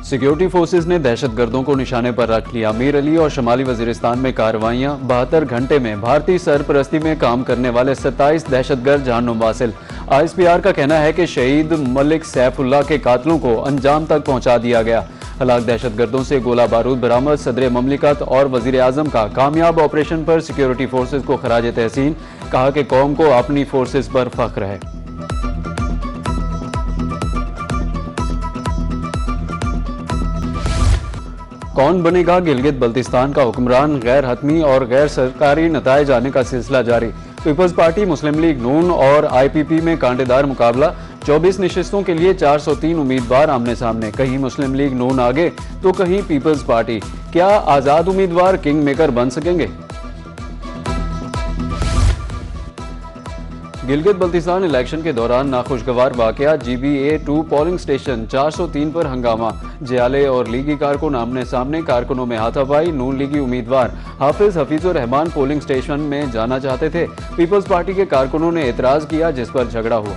Security forces ने दहशतगर्दों को निशाने पर रख लिया। मीर अली और शुमाली वजीरिस्तान में कार्रवाइयां। 72 घंटे में भारतीय सरपरस्ती में काम करने वाले 27 दहशतगर्द जहन्नुम वासिल। ISPR का कहना है कि शहीद मलिक सैफुल्लाह के कातलों को अंजाम तक पहुंचा दिया गया। हलाक दहशतगर्दों से गोला बारूद बरामद। सदर ममलिकत और वजीर आजम का कामयाब ऑपरेशन पर सिक्योरिटी फोर्सेज को खराज तहसीन। कहा कि कौम को अपनी फोर्सेज पर फख्र है। कौन बनेगा गिलगित बल्तिस्तान का हुक्मरान? गैर हतमी और गैर सरकारी नताइज आने का सिलसिला जारी। पीपल्स पार्टी, मुस्लिम लीग नून और IPP में कांटेदार मुकाबला। 24 नशिस्तों के लिए 403 उम्मीदवार आमने सामने। कहीं मुस्लिम लीग नून आगे तो कहीं पीपल्स पार्टी। क्या आजाद उम्मीदवार किंग मेकर बन सकेंगे? गिलगित बल्तिस्तान इलेक्शन के दौरान नाखुशगवार वाकया। GBA2 पोलिंग स्टेशन 403 पर हंगामा। जियाले और लीगी कारकुन आमने सामने। कारकुनों में हाथापाई। नून लीगी उम्मीदवार हाफिज हफीजुर रहमान पोलिंग स्टेशन में जाना चाहते थे। पीपल्स पार्टी के कारकुनों ने एतराज किया, जिस पर झगड़ा हुआ।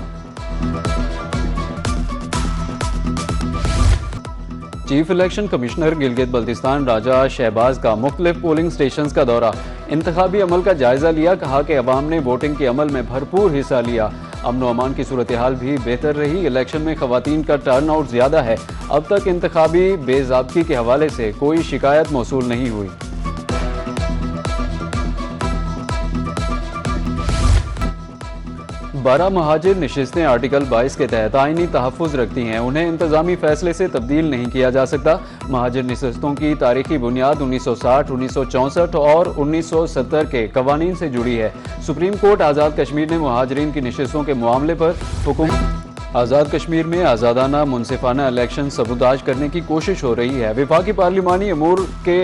Chief election commissioner Gilgit Baltistan Raja Shahbaz का मुख्तलिफ पोलिंग स्टेशन का दौरा। इंतखाबी अमल का जायजा लिया। कहा कि अवाम ने वोटिंग के अमल में भरपूर हिस्सा लिया। अमन व अमान की सूरत हाल भी बेहतर रही। इलेक्शन में खवातीन का टर्न आउट ज्यादा है। अब तक इंतखाबी बेज़ाब्ती के हवाले से कोई शिकायत मौसूल नहीं हुई। बारह महाजिर नशिस्तें आर्टिकल 22 के तहत आईनी तहफ़्फ़ुज़ रखती हैं। उन्हें इंतजामी फैसले से तब्दील नहीं किया जा सकता। महाजिर नशिस्तों की तारीखी बुनियाद 1960, 1964 और 1970 के कवानीन से जुड़ी है। सुप्रीम कोर्ट आज़ाद कश्मीर ने महाजरीन की नशिस्तों के मामले पर हुक्म। आज़ाद कश्मीर में आज़ादाना मुनसिफाना इलेक्शन सबूताज करने की कोशिश हो रही है। वफाकी पार्लिमानी अमूर के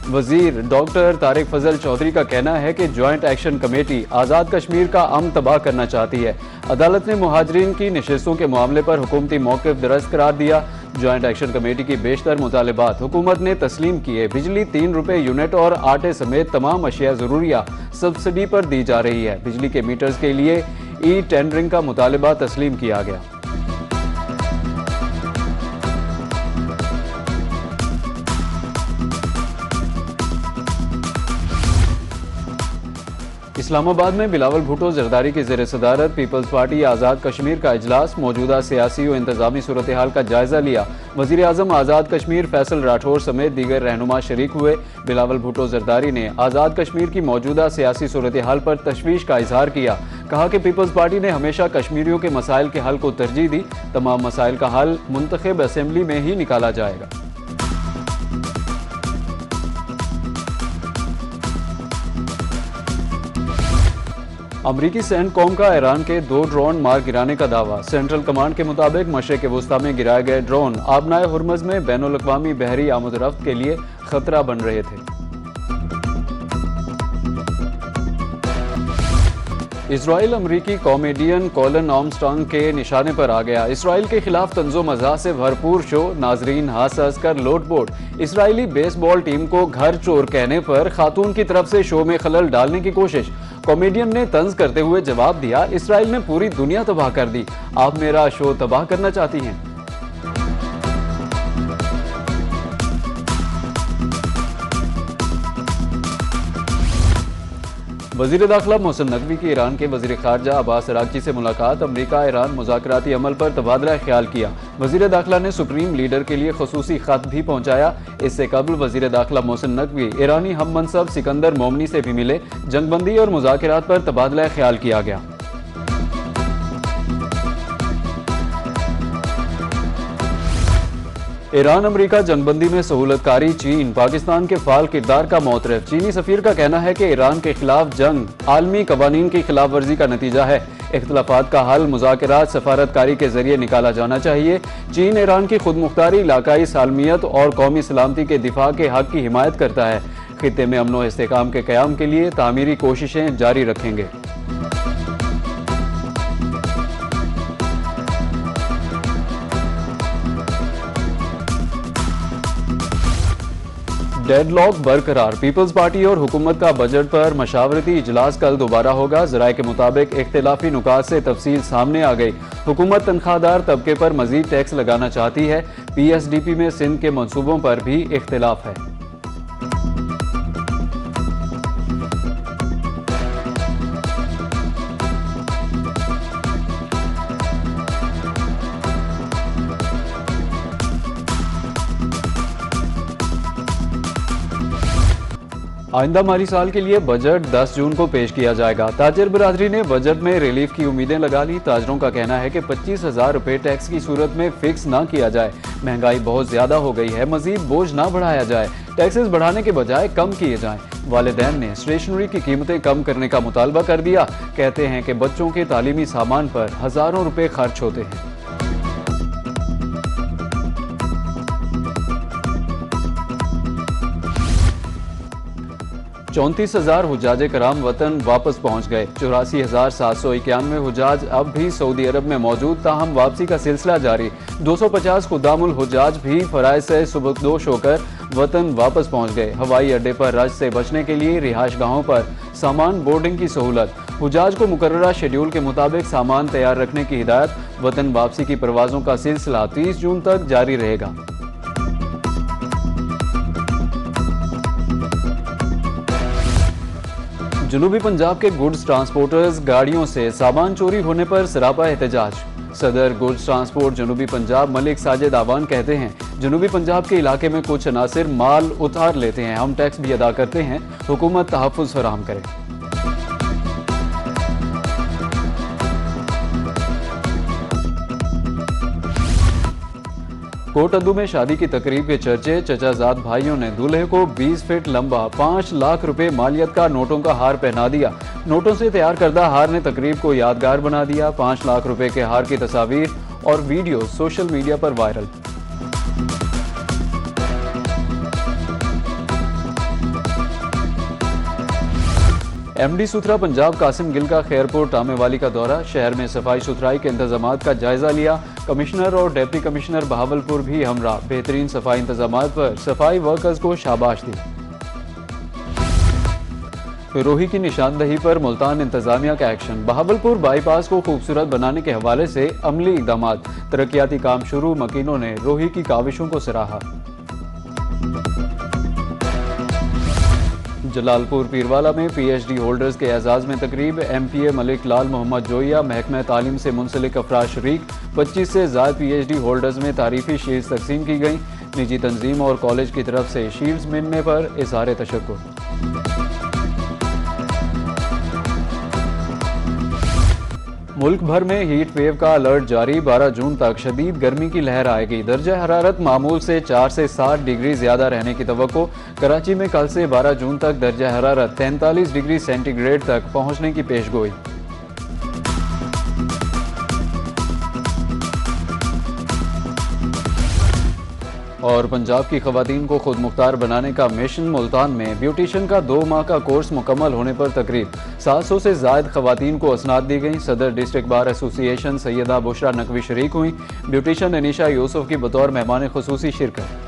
वजीर डॉक्टर तारिक फजल चौधरी का कहना है कि joint action committee Azad Kashmir का अमन तबाह करना चाहती है। अदालत ने मुहाजिरीन की नशिस्तों के मामले पर हुकूमती मौक़िफ़ दरस्त करार दिया। ज्वाइंट एक्शन कमेटी की बेशतर मुतालिबात हुकूमत ने तस्लीम किए। बिजली 3 रुपये यूनिट और आटे समेत तमाम अशिया ज़रूरिया सब्सिडी पर दी जा रही है। बिजली के मीटर्स के लिए टेंडरिंग का मुतालिबा तस्लीम किया गया। इस्लामाबाद में बिलावल भुट्टो जरदारी की ज़ेर सदारत पीपल्स पार्टी आज़ाद कश्मीर का इजलास। मौजूदा सियासी और इंतजामी सूरत हाल का जायजा लिया। वज़ीर आज़म आज़ाद कश्मीर फैसल राठौर समेत दीगर रहनुमा शरीक हुए। बिलावल भुट्टो जरदारी ने आज़ाद कश्मीर की मौजूदा सियासी सूरत हाल पर तशवीश का इजहार किया। कहा कि पीपल्स पार्टी ने हमेशा कश्मीरियों के मसाइल के हल को तरजीह दी। तमाम मसाइल का हल मुंतखब असेंबली में ही निकाला जाएगा। अमरीकी सेंटकॉम का ईरान के 2 ड्रोन मार गिराने का दावा। सेंट्रल कमांड के मुताबिक मशरिक वुस्ता में गिराए गए ड्रोन आबनाए हुर्मज़ में बैनुल-अक़वामी बहरी आमद-रफ्त के लिए खतरा बन रहे थे। इसराइल अमरीकी कॉमेडियन कॉलन आर्मस्ट्रांग के निशाने पर आ गया। इसराइल के खिलाफ तंज़ो मज़ाह से भरपूर शो। नाजरीन हंस हंस कर लोटपोट। इसराइली बेसबॉल टीम को घर चोर कहने पर खातून की तरफ से शो में खलल डालने की कोशिश। कॉमेडियन ने तंज करते हुए जवाब दिया, इसराइल ने पूरी दुनिया तबाह कर दी, आप मेरा शो तबाह करना चाहती हैं। वज़ीर दाखिला मोहसिन नकवी की ईरान के वज़ीर ख़ारजा अब्बास अराग़ची से मुलाकात। अमरीका ईरान मुज़ाकराती अमल पर तबादला ख्याल किया। वज़ीर दाखिला ने सुप्रीम लीडर के लिए ख़ुसूसी ख़त भी पहुँचाया। इससे कबल वज़ीर दाखिला मोहसिन नकवी ईरानी हम मनसब सिकंदर मोमनी से भी मिले। जंगबंदी और मुज़ाकरात पर तबादला ख्याल किया गया। ईरान अमरीका जंगबंदी में सहूलतकारी। चीन पाकिस्तान के फाल किरदार का मोतरफ। चीनी सफीर का कहना है कि ईरान के खिलाफ जंग आलमी कवानीन की खिलाफ वर्जी का नतीजा है। इख्तलाफात का हल मुज़ाकरात सफारतकारी के जरिए निकाला जाना चाहिए। चीन ईरान की खुद मुख्तारी, इलाकाई सालमियत और कौमी सलामती के दिफा के हक की हिमायत करता है। खित्ते में अमन व इस्तेहकाम के क़याम के लिए तामीरी कोशिशें जारी रखेंगे। डेडलॉक बरकरार। पीपल्स पार्टी और हुकूमत का बजट पर मशावरती इजलास कल दोबारा होगा। जराये के मुताबिक इख्तिलाफी नुकात से तफसील सामने आ गई। हुकूमत तनख्वाहदार तबके पर मजीद टैक्स लगाना चाहती है। PSDP में सिंध के मंसूबों पर भी इख्तिलाफ है। आइंदा माली साल के लिए बजट 10 जून को पेश किया जाएगा। ताजर बिरादरी ने बजट में रिलीफ की उम्मीदें लगा ली। ताजरों का कहना है कि 25,000 रुपये टैक्स की सूरत में फिक्स ना किया जाए। महंगाई बहुत ज्यादा हो गई है, मजीद बोझ ना बढ़ाया जाए। टैक्सेस बढ़ाने के बजाय कम किए जाएं। वालिदैन ने स्टेशनरी की कीमतें कम करने का मुतालबा कर दिया। कहते हैं कि बच्चों के तालीमी सामान पर हजारों रुपए खर्च होते हैं। 34,000 हुज्जाज कराम वतन वापस पहुंच गए। 84,791 हुज्जाज अब भी सऊदी अरब में मौजूद, ताहम वापसी का सिलसिला जारी। 250 खुदामुल हुज्जाज भी फराइज से सुबकदोश होकर वतन वापस पहुंच गए। हवाई अड्डे पर रश से बचने के लिए रिहाइश गाहों पर सामान बोर्डिंग की सहूलत। हुज्जाज को मुकर्ररा शेड्यूल के मुताबिक सामान तैयार रखने की हिदायत। वतन वापसी की परवाज़ों का सिलसिला 30 जून तक जारी रहेगा। जनूबी पंजाब के गुड्स ट्रांसपोर्टर्स गाड़ियों से सामान चोरी होने पर सरापा एहतजाज। सदर गुड्स ट्रांसपोर्ट जनूबी पंजाब मलिक साजिद आवान कहते हैं, जनूबी पंजाब के इलाके में कुछ अनासिर माल उतार लेते हैं, हम टैक्स भी अदा करते हैं, हुकूमत तहफ़्फ़ुज़ फराहम करे। कोटअद्दू में शादी की तकरीब के चर्चे। चचाजाद भाइयों ने दूल्हे को 20 फीट लंबा 5 लाख रुपए मालियत का नोटों का हार पहना दिया। नोटों से तैयार करदा हार ने तकरीब को यादगार बना दिया। 5 लाख रुपए के हार की तस्वीर और वीडियो सोशल मीडिया पर वायरल। MD सुथरा पंजाब कासिम गिल का खैरपुर टामेवाली का दौरा। शहर में सफाई सुथराई के इंतजामात का जायजा लिया। कमिश्नर और डिप्टी कमिश्नर बहावलपुर भी हमरा। बेहतरीन सफाई इंतजामात पर सफाई वर्कर्स को शाबाश दी। रोही की निशानदही पर मुल्तान इंतजामिया का एक्शन। बहावलपुर बाईपास को खूबसूरत बनाने के हवाले से अमली इकदामात। तरक्याती काम शुरू। मकीनों ने रोही की काविशों को सराहा। जलालपुर पीरवाला में PhD होल्डर्स के एजाज में तकरीब। MPA मलिक लाल मोहम्मद जोइया महकमा तालीम से मुंसलिक अफराद शरीक। 25 से ज़ायद PhD होल्डर्स में तारीफी शील्ड्स तकसीम की गई। निजी तंजीम और कॉलेज की तरफ से शील्ड्स मिलने पर इज़हार तशक्कुर। मुल्क भर में हीट वेव का अलर्ट जारी। 12 जून तक शदीद गर्मी की लहर आएगी। दर्जा हरारत मामूल से 4 से 7 डिग्री ज्यादा रहने की तवक्को। कराची में कल से 12 जून तक दर्जा हरारत 43 डिग्री सेंटीग्रेड तक पहुंचने की पेशगोई। और पंजाब की खवातीन को खुद मुख्तार बनाने का मिशन। मुल्तान में ब्यूटिशियन का 2 माह का कोर्स मुकम्मल होने पर तकरीब। 700 से ज़ायद खवातीन को असनाद दी गई। सदर district bar association Syeda Bushra Naqvi शरीक हुई। ब्यूटिशियन अनीशा यूसुफ की बतौर मेहमान खुसूसी शिरकत।